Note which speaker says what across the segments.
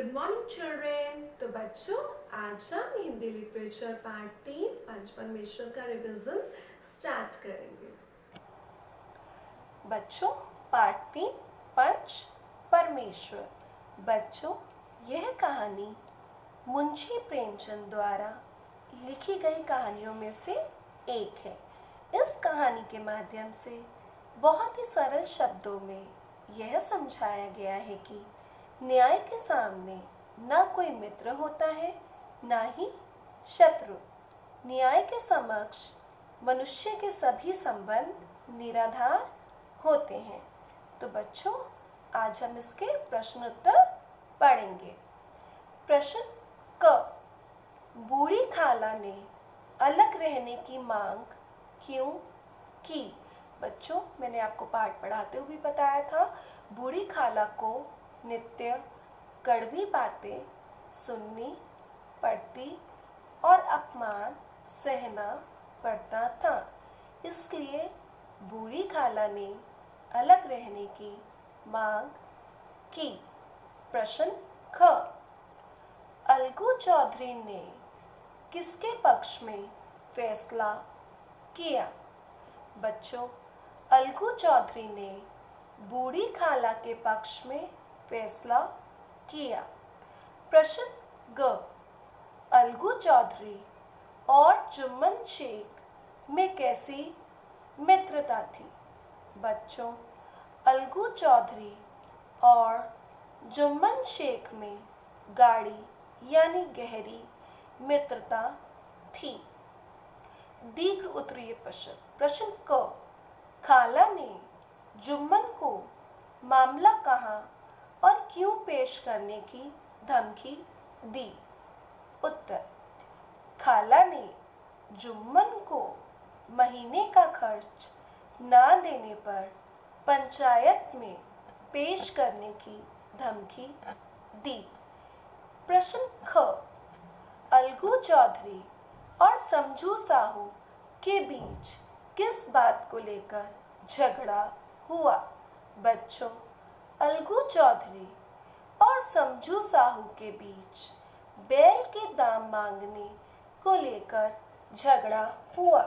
Speaker 1: Good morning children. तो बच्चों, आज हम हिंदी लिटरेचर पार्ट 3 पंच परमेश्वर का रिविजन स्टार्ट करेंगे।
Speaker 2: बच्चों, पार्ट 3 पंच परमेश्वर। बच्चों, यह कहानी मुंशी प्रेमचंद द्वारा लिखी गई कहानियों में से एक है। इस कहानी के माध्यम से बहुत ही सरल शब्दों में यह समझाया गया है कि न्याय के सामने न कोई मित्र होता है, न ही शत्रु। न्याय के समक्ष मनुष्य के सभी संबंध निराधार होते हैं। तो बच्चों, आज हम इसके प्रश्न उत्तर पढ़ेंगे। प्रश्न क, बूढ़ी खाला ने अलग रहने की मांग क्यों की? बच्चों, मैंने आपको पाठ पढ़ाते हुए बताया था, बूढ़ी खाला को नित्य कड़वी बातें सुननी पड़ती और अपमान सहना पड़ता था। इसलिए बूढ़ी खाला ने अलग रहने की मांग की। प्रश्न ख, अलगू चौधरी ने किसके पक्ष में फैसला किया? बच्चों, अलगू चौधरी ने बूढ़ी खाला के पक्ष में फैसला किया। प्रश्न ग, अलगू चौधरी और जुम्मन शेख में कैसी मित्रता थी? बच्चों, अलगू चौधरी और जुम्मन शेख में गाढ़ी यानी गहरी मित्रता थी। दीर्घ उत्तरीय प्रश्न। प्रश्न क, खाला ने जुम्मन को मामला कहाँ और क्यों पेश करने की धमकी दी? उत्तर, खाला ने जुम्मन को महीने का खर्च ना देने पर पंचायत में पेश करने की धमकी दी। प्रश्न ख, अलगू चौधरी और समझू साहू के बीच किस बात को लेकर झगड़ा हुआ? बच्चों, अलगू चौधरी और समझू साहू के बीच बैल के दाम मांगने को लेकर झगड़ा हुआ।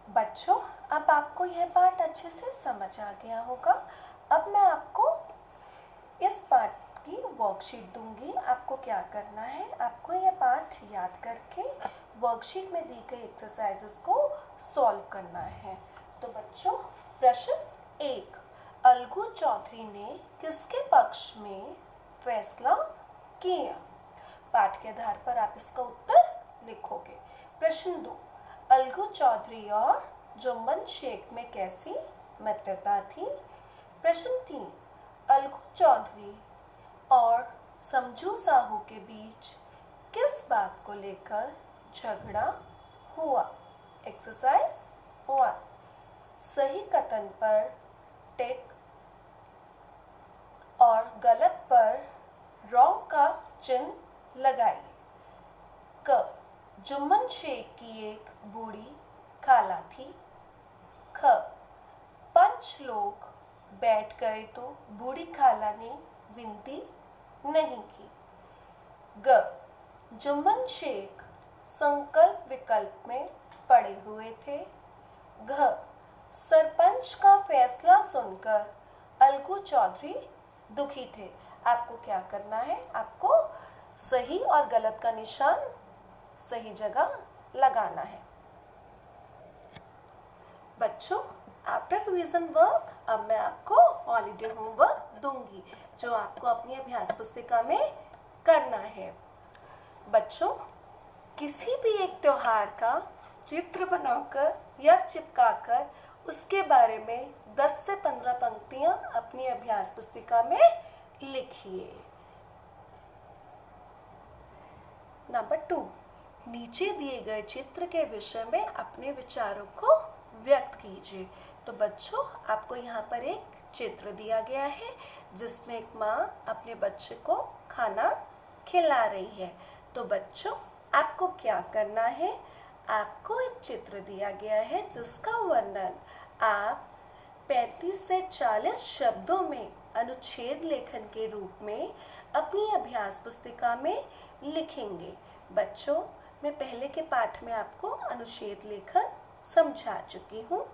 Speaker 2: बच्चों, अब आपको यह पाठ अच्छे से समझ आ गया होगा। अब मैं आपको इस पाठ की वर्कशीट दूंगी। आपको क्या करना है, आपको यह पाठ याद करके वर्कशीट में दी गई एक्सरसाइजेस को सॉल्व करना है। तो बच्चों, प्रश्न 1, अलगू चौधरी ने किसके पक्ष में फैसला किया? पाठ के आधार पर आप इसका उत्तर लिखोगे। प्रश्न 2, अलगू चौधरी और जुम्मन शेख में कैसी मित्रता थी? प्रश्न 3, अलगू चौधरी और समझू साहू के बीच किस बात को लेकर झगड़ा हुआ? एक्सरसाइज 1, सही कथन पर टिक और गलत पर रॉन्ग का चिन्ह लगाइए। क, जुम्मन शेख की एक बूढ़ी खाला थी। ख, पंच लोग बैठ गए तो बूढ़ी खाला ने विनती नहीं की। ग, जुम्मन शेख संकल्प विकल्प में पड़े हुए थे। घ, सरपंच का फैसला सुनकर अलगू चौधरी दुखी थे। आपको क्या करना है, आपको सही और गलत का निशान सही जगह लगाना है। बच्चों, आफ्टर रिवीजन वर्क अब मैं आपको हॉलीडे होमवर्क दूंगी जो आपको अपनी अभ्यास पुस्तिका में करना है। बच्चों, किसी भी एक त्योहार का चित्र बनाकर या चिपकाकर उसके बारे में 10 से 15 पंक्तियां अपनी अभ्यास पुस्तिका में लिखिए। नंबर 2, नीचे दिए गए चित्र के विषय में अपने विचारों को व्यक्त कीजिए। तो बच्चों, आपको यहाँ पर एक चित्र दिया गया है जिसमें एक माँ अपने बच्चे को खाना खिला रही है। तो बच्चों, आपको क्या करना है, आपको एक चित्र दिया गया है जिसका वर्णन आप 35 से 40 शब्दों में अनुच्छेद लेखन के रूप में अपनी अभ्यास पुस्तिका में लिखेंगे। बच्चों, मैं पहले के पाठ में आपको अनुच्छेद लेखन समझा चुकी हूँ।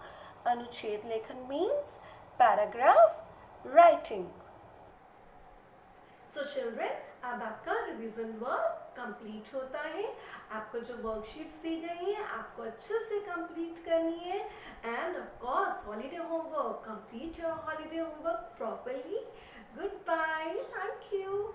Speaker 2: अनुच्छेद लेखन means paragraph writing.
Speaker 1: So children, अब आपका रिवीजन वर्क कंप्लीट होता है। आपको जो वर्कशीट्स दी गई हैं आपको अच्छे से कंप्लीट करनी है। And of course holiday homework, complete your holiday homework properly. Good bye, thank you.